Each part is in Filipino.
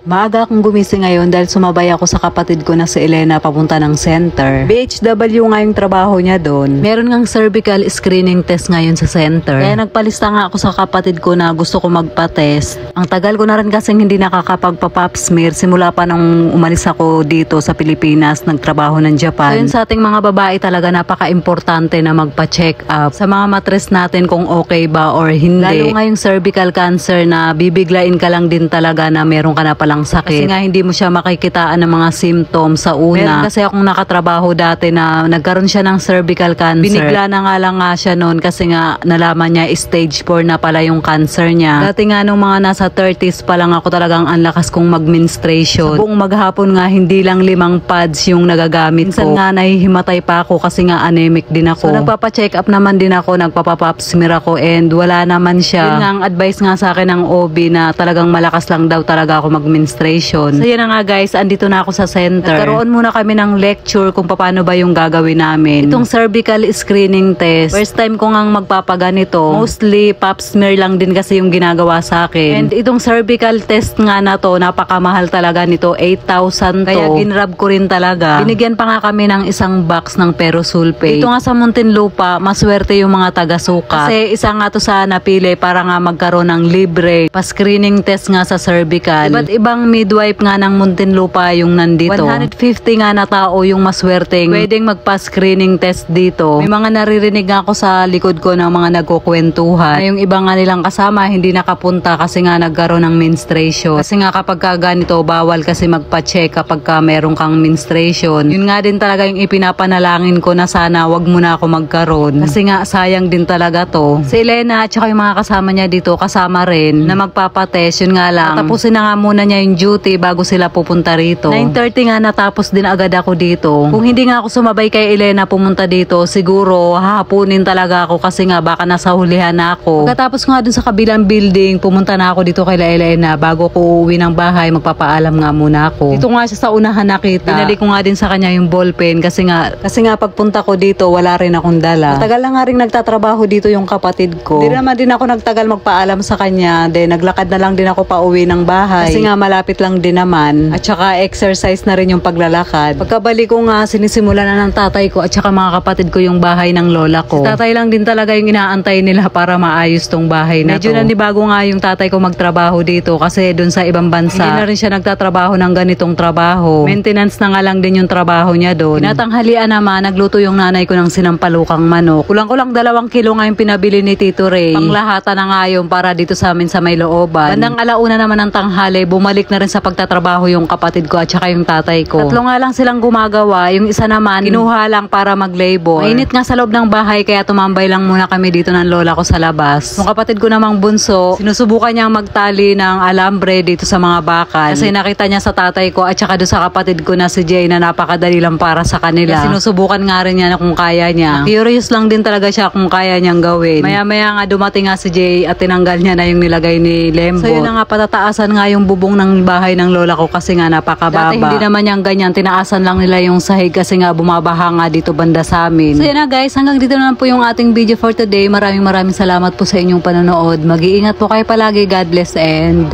Maaga akong gumising ngayon dahil sumabay ako sa kapatid ko na si Elena papunta ng center. BHW nga yung trabaho niya doon. Meron ngang cervical screening test ngayon sa center. Kaya nagpalista nga ako sa kapatid ko na gusto ko magpa-test. Ang tagal ko na rin kasing hindi nakakapagpa-pap smear simula pa nung umalis ako dito sa Pilipinas, nagtrabaho ng Japan. So yun sa ating mga babae talaga napaka-importante na magpa-check up sa mga matres natin kung okay ba or hindi. Lalo nga yung cervical cancer na bibiglain ka lang din talaga na meron ka na palang sakit. Kasi nga hindi mo siya makikitaan ng mga symptoms sa una. Meron kasi akong nakatrabaho dati na nagkaroon siya ng cervical cancer. Binigla na nga lang nga siya noon kasi nga nalaman niya stage 4 na pala yung cancer niya. Dati nga nung mga nasa 30s pa lang ako talagang ang lakas kong mag-menstruation. Sa buong maghapon nga hindi lang 5 pads yung nagagamit ko. Minsan nga nahihimatay pa ako kasi nga anemic din ako. So nagpapa-check up naman din ako, nagpapa-pap smear ako and wala naman siya. Yun nga ang advice nga sa akin ng OB na talagang malakas lang daw talaga ako mag-menstruation. So yan na nga guys, andito na ako sa center. Nagkaroon muna kami ng lecture kung paano ba yung gagawin namin. Itong cervical screening test, first time ko ngang magpapaganito. Mostly pap smear lang din kasi yung ginagawa sa akin. And itong cervical test nga na to, napakamahal talaga nito, 8,000 to. Kaya ginrab ko rin talaga. Binigyan pa nga kami ng isang box ng perosulfate. Ito nga sa Muntinlupa, maswerte yung mga taga-sukat. Kasi isa nga to sa napili para nga magkaroon ng libre pa-screening test nga sa cervical. Iba't ibang midwife nga ng Muntinlupa yung nandito. 150 nga na tao yung maswerteng pwedeng magpa-screening test dito. May mga naririnig nga ako sa likod ko ng mga nagkukwentuhan na yung iba nga nilang kasama hindi nakapunta kasi nga nagkaroon ng menstruation. Kasi nga kapag ganito bawal kasi magpa-check kapag meron kang menstruation. Yun nga din talaga yung ipinapanalangin ko na sana wag muna ako magkaroon. Kasi nga sayang din talaga to. Si Elena at saka yung mga kasama niya dito kasama rin na magpapatest. Yun nga lang. Tapusin na nga muna niya yung duty bago sila pupunta rito. 9:30 nga natapos din agad ako dito. Kung hindi nga ako sumabay kay Elena pumunta dito, siguro hahapunin talaga ako kasi nga baka nasa hulihan na ako. Pagkatapos nga dun sa kabilang building, pumunta na ako dito kay Elena bago ko uuwi ng bahay, magpapaalam nga muna ako. Dito nga siya sa unahan nakita. Binali ko nga din sa kanya yung ballpen kasi nga pagpunta ko dito wala rin akong dala. Matagal na nga rin nagtatrabaho dito yung kapatid ko. Hindi naman din ako nagtagal magpaalam sa kanya. Then naglakad na lang din ako pa uwi ng bahay. Kasi nga malapit lang din naman. At saka exercise na rin yung paglalakad. Pagkabalik ko nga, sinisimula na ng tatay ko at saka mga kapatid ko yung bahay ng lola ko. Si tatay lang din talaga yung inaantay nila para maayos tong bahay na to. Medyo nanibago nga yung tatay ko magtrabaho dito kasi dun sa ibang bansa, hindi na rin siya nagtatrabaho ng ganitong trabaho. Maintenance na nga lang din yung trabaho niya doon. Tinatanghalian naman, nagluto yung nanay ko ng sinampalukang manok. Kulang-kulang 2 kilo nga yung pinabili ni Tito Ray. Panglahatan na nga yung para dito sa amin sa may looban. Bandang alauna naman ng tanghali, bumalik na rin sa pagtatrabaho yung kapatid ko at saka yung tatay ko. Tatlo nga lang silang gumagawa. Yung isa naman, kinuha lang para mag-labor. Mainit nga sa loob ng bahay kaya tumambay lang muna kami dito ng lola ko sa labas. Yung kapatid ko namang bunso, sinusubukan niyang magtali ng alambre dito sa mga bakal. Kasi nakita niya sa tatay ko at saka doon sa kapatid ko na si Jay na napakadali lang para sa kanila. Kaya sinusubukan nga rin niya na kung kaya niya. Curious lang din talaga siya kung kaya niyang gawin. Maya-maya nga dumating nga si Jay at tinanggal niya na yung nilagay ni Lembo. So yun na nga, patataasan nga yung bubong ng bahay ng lola ko kasi nga napakababa. Dati hindi naman yung ganyan, tinaasan lang nila yung sahig kasi nga bumabaha nga dito banda sa amin. So yun na guys, hanggang dito na po yung ating video for today. Maraming salamat po sa inyong panonood. Mag-iingat po kayo palagi. God bless and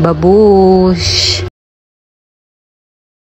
babush!